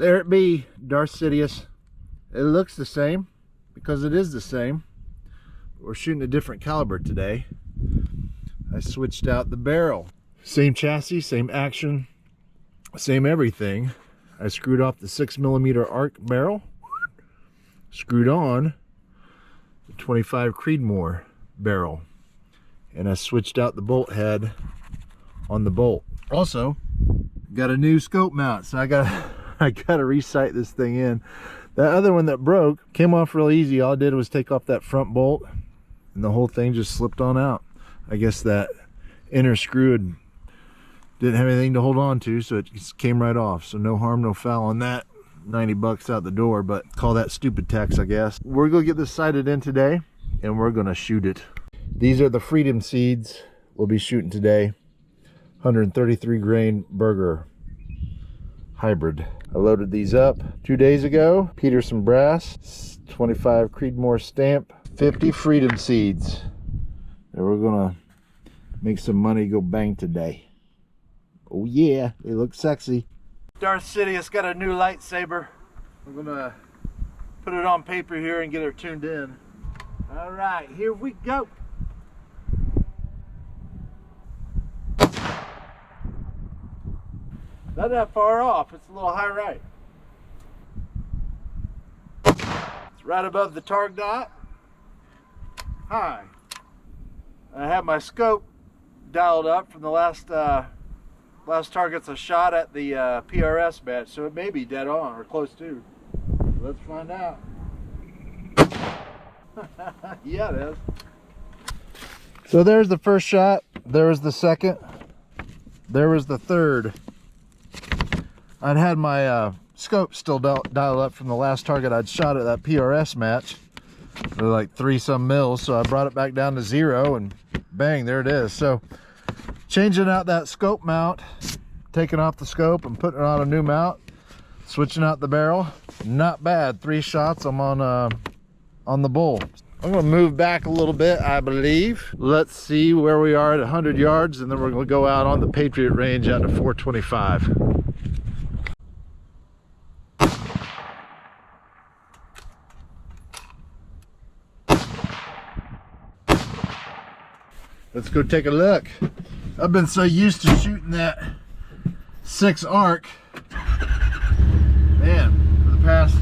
There it be, Darth Sidious. It looks the same because it is the same. We're shooting a different caliber today. I switched out the barrel. Same chassis, same action, same everything. I screwed off the 6mm arc barrel, screwed on the 25 Creedmoor barrel, and I switched out the bolt head on the bolt. Also, got a new scope mount, so I gotta re-sight this thing in. That other one that broke came off real easy. All I did was take off that front bolt and the whole thing just slipped on out. I guess that inner screw didn't have anything to hold on to, so it just came right off. So no harm, no foul on that. 90 bucks out the door, but call that stupid tax, I guess. We're gonna get this sighted in today and we're gonna shoot it. These are the Freedom seeds we'll be shooting today. 133 grain burger hybrid. I loaded these up 2 days ago. Peterson brass, 25 Creedmoor stamp, 50 Freedom seeds. And we're gonna make some money go bang today. Oh yeah, they look sexy. Darth Sidious got a new lightsaber. I'm gonna put it on paper here and get her tuned in. All right, here we go. Not that far off, it's a little high right. It's right above the target dot. High. I have my scope dialed up from the last targets I shot at the PRS match, so it may be dead on or close to. Let's find out. Yeah, it is. So there's the first shot, there was the second, there was the third. I'd had my scope still dialed up from the last target I'd shot at that PRS match. They're like 3-some mils, so I brought it back down to 0 and bang, there it is. So changing out that scope mount, taking off the scope and putting on a new mount, switching out the barrel, not bad. 3 shots, I'm on the bull. I'm gonna move back a little bit, I believe. Let's see where we are at 100 yards, and then we're gonna go out on the Patriot range out to 425. Let's go take a look. I've been so used to shooting that 6 arc. Man, for the past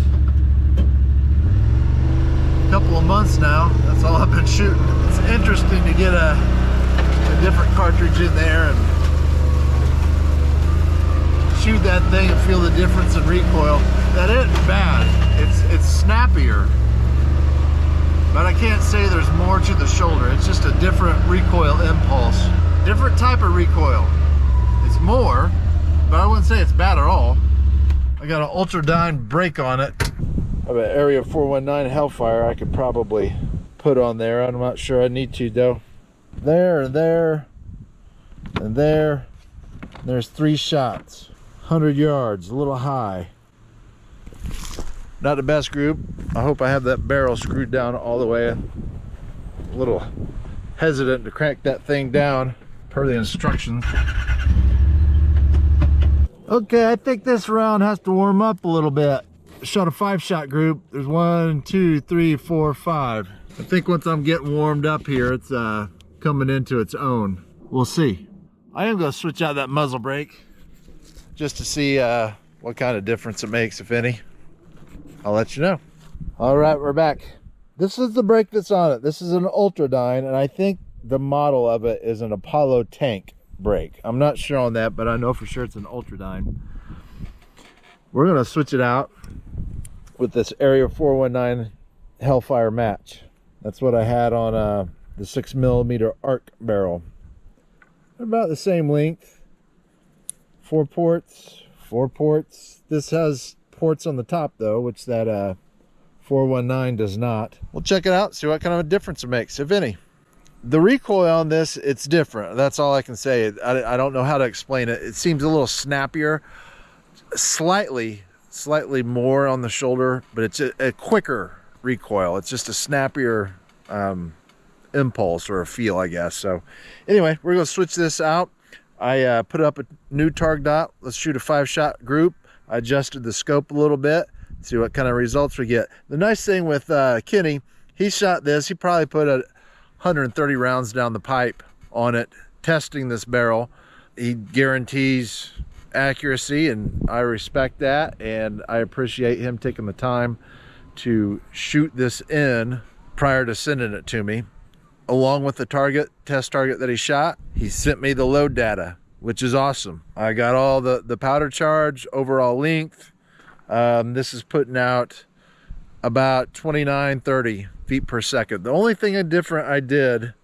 couple of months now, that's all I've been shooting. It's interesting to get a different cartridge in there and shoot that thing and feel the difference in recoil. That isn't bad. It's snappier. But I can't say there's more to the shoulder. It's just a different recoil impulse. Different type of recoil. It's more, but I wouldn't say it's bad at all. I got an Ultradyne brake on it. I have an Area 419 Hellfire I could probably put on there. I'm not sure I need to though. There and there and there. There's 3 shots. 100 yards, a little high. Not the best group. I hope I have that barrel screwed down all the way. A little hesitant to crank that thing down per the instructions. Okay, I think this round has to warm up a little bit. Shot a 5-shot group. There's 1, 2, 3, 4, 5. I think once I'm getting warmed up here, it's coming into its own. We'll see. I am going to switch out that muzzle brake just to see what kind of difference it makes, if any. I'll let you know. All right, we're back. This is the brake that's on it. This is an Ultradyne, and I think the model of it is an Apollo tank brake. I'm not sure on that, but I know for sure it's an Ultradyne. We're gonna switch it out with this Area 419 Hellfire match. That's what I had on the 6mm arc barrel. They're about the same length. 4 ports, 4 ports. This has ports on the top though, which that 419 does not. We'll check it out, see what kind of a difference it makes, if any. The recoil on this, it's different. That's all I can say. I don't know how to explain it. It seems a little snappier, slightly more on the shoulder, but it's a quicker recoil. It's just a snappier impulse or a feel, I guess. So anyway, we're gonna switch this out. I put up a new target dot. Let's shoot a 5-shot group. I adjusted the scope a little bit, see what kind of results we get. The nice thing with Kenny, he shot this, he probably put 130 rounds down the pipe on it, testing this barrel. He guarantees accuracy, and I respect that, and I appreciate him taking the time to shoot this in prior to sending it to me. Along with the test target that he shot, he sent me the load data, which is awesome. I got all the powder charge, overall length. This is putting out about 29-30 feet per second. The only thing different I did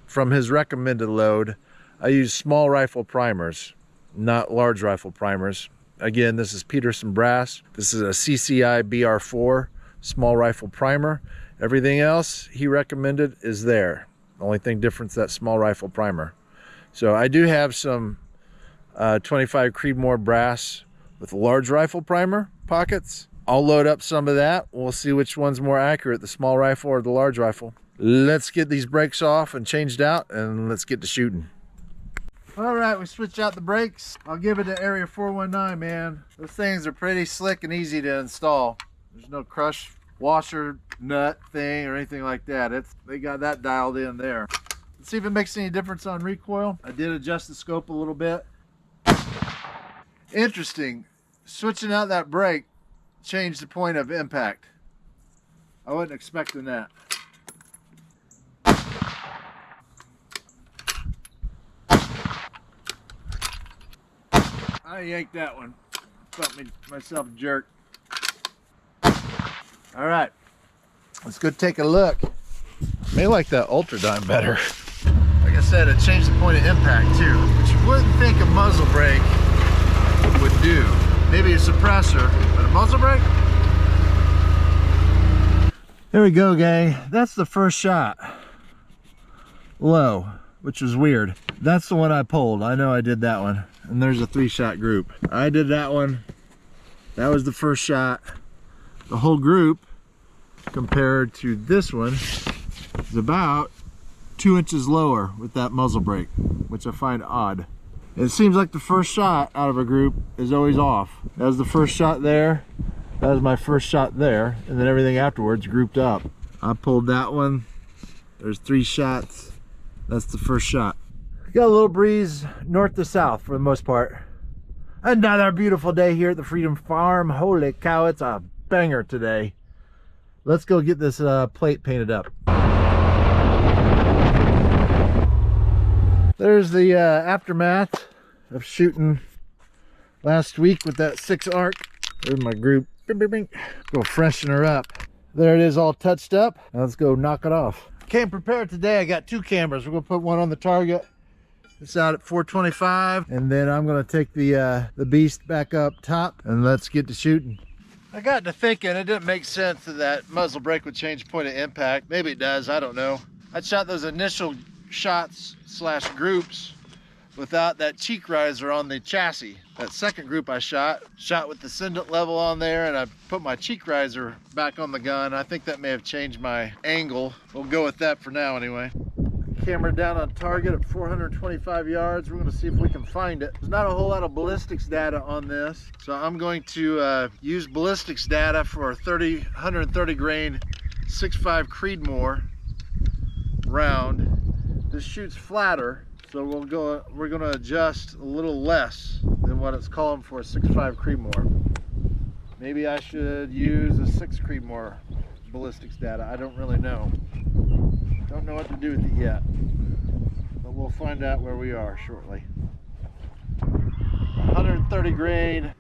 from his recommended load, I used small rifle primers, not large rifle primers. Again, this is Peterson brass. This is a CCI BR4 small rifle primer. Everything else he recommended is there. The only thing different is that small rifle primer. So I do have some 25 Creedmoor brass with large rifle primer pockets. I'll load up some of that. We'll see which one's more accurate, the small rifle or the large rifle. Let's get these brakes off and changed out, and let's get to shooting. All right, we switched out the brakes. I'll give it to Area 419, man. Those things are pretty slick and easy to install. There's no crush washer nut thing or anything like that. They got that dialed in there. Let's see if it makes any difference on recoil. I did adjust the scope a little bit. Interesting, switching out that brake changed the point of impact. I wasn't expecting that. I yanked that one. Felt myself jerk. All right, let's go take a look. I may like that Ultradyne better. Like I said, it changed the point of impact too, which you wouldn't think a muzzle brake would do. Maybe a suppressor, but a muzzle brake? There we go, gang. That's the first shot. Low, which was weird. That's the one I pulled. I know I did that one. And there's a 3-shot group. I did that one. That was the first shot. The whole group compared to this one is about 2 inches lower with that muzzle brake, which I find odd. It seems like the first shot out of a group is always off. That was the first shot there. That was my first shot there. And then everything afterwards grouped up. I pulled that one. There's 3 shots. That's the first shot. Got a little breeze north to south for the most part. Another beautiful day here at the Freedom Farm. Holy cow, it's a banger today. Let's go get this plate painted up. There's the aftermath of shooting last week with that 6 arc. There's my group. Bing, bing, bing. Go freshen her up. There it is, all touched up. Now let's go knock it off. Came prepared today. I got 2 cameras. We're gonna put one on the target. It's out at 425, and then I'm gonna take the beast back up top, and let's get to shooting. I got to thinking it didn't make sense that muzzle brake would change point of impact. Maybe it does, I don't know. I shot those initial shots / groups without that cheek riser on the chassis. That second group I shot with the Sendit level on there, and I put my cheek riser back on the gun. I think that may have changed my angle. We'll go with that for now anyway. Camera down on target at 425 yards. We're going to see if we can find it. There's not a whole lot of ballistics data on this, so I'm going to use ballistics data for a 130 grain 6.5 Creedmoor round. This shoots flatter, so we're going to adjust a little less than what it's calling for a 6.5 Creedmoor. Maybe I should use a 6 Creedmoor ballistics data. I don't really know. Don't know what to do with it yet, but we'll find out where we are shortly. 130 grain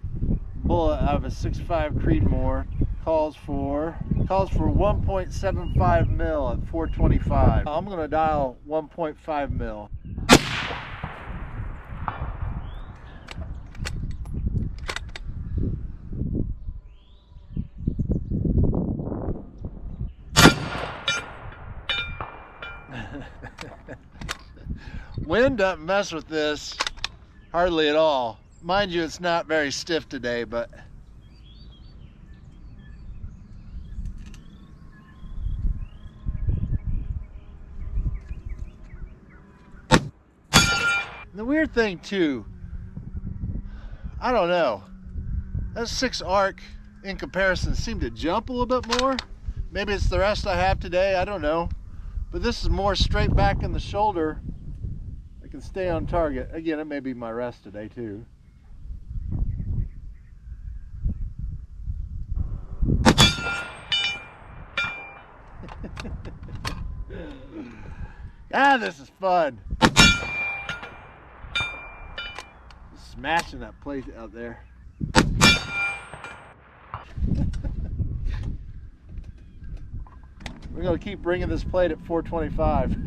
bullet out of a 6.5 Creedmoor calls for 1.75 mil at 425. I'm going to dial 1.5 mil. Wind doesn't mess with this hardly at all. Mind you, it's not very stiff today, but the weird thing too, I don't know, That 6 arc in comparison seemed to jump a little bit more. Maybe it's the rest I have today, I don't know. But this is more straight back in the shoulder. I can stay on target. Again, it may be my rest today too. Ah, this is fun. Just smashing that plate out there. We're gonna keep bringing this plate at 425.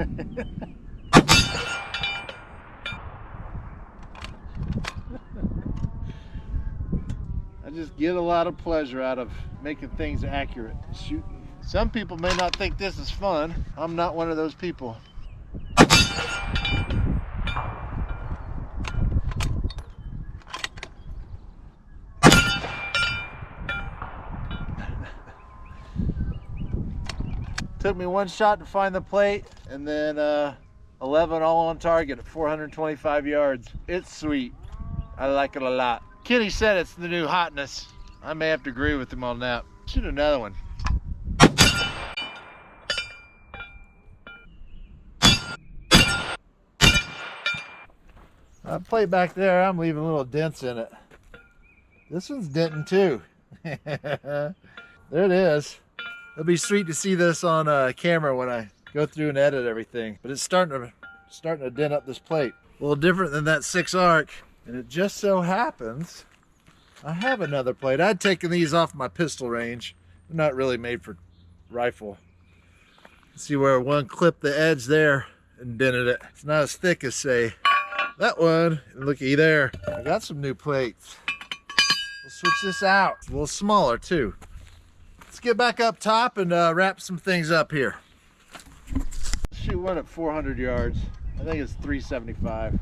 I just get a lot of pleasure out of making things accurate, shooting. Some people may not think this is fun. I'm not one of those people. Took me 1 shot to find the plate, and then 11 all on target at 425 yards. It's sweet. I like it a lot. Kenny said it's the new hotness. I may have to agree with him on that. Shoot another one. That plate back there, I'm leaving little dents in it. This one's denting too. There it is. It'll be sweet to see this on camera when I go through and edit everything. But it's starting to dent up this plate. A little different than that 6 arc. And it just so happens I have another plate. I'd taken these off my pistol range. They're not really made for rifle. See where one clipped the edge there and dented it. It's not as thick as, say, that one. And looky there. I got some new plates. We'll switch this out. It's a little smaller too. Let's get back up top and wrap some things up here. Shoot one at 400 yards. I think it's 375.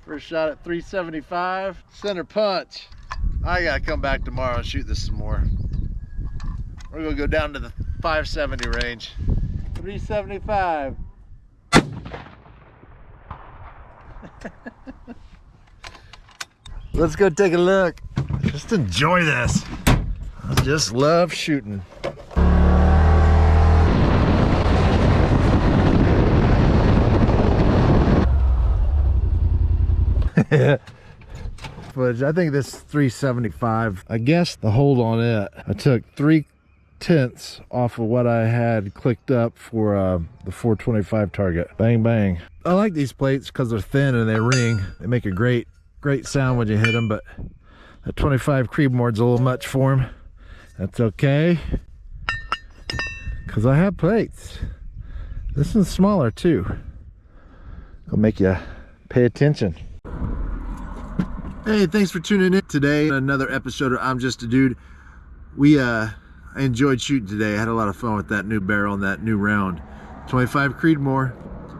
First shot at 375. Center punch. I gotta come back tomorrow and shoot this some more. We're gonna go down to the 570 range. 375. Let's go take a look. Just enjoy this. I just love shooting. But I think this is 375. I guess the hold on it, I took 3/10 off of what I had clicked up for the 425 target. Bang bang. I like these plates because they're thin and they ring. They make a great sound when you hit them, but that 25 Creedmoor's a little much for them. That's okay, because I have plates. This one's smaller too. It'll make you pay attention. Hey, thanks for tuning in today. Another episode of I'm Just a Dude. I enjoyed shooting today. I had a lot of fun with that new barrel and that new round. 25 Creedmoor.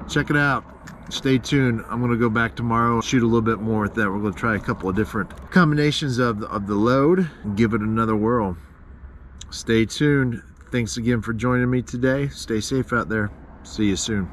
Check it out. Stay tuned. I'm gonna go back tomorrow, shoot a little bit more with that. We're gonna try a couple of different combinations of the load and give it another whirl. Stay tuned. Thanks again for joining me today. Stay safe out there. See you soon.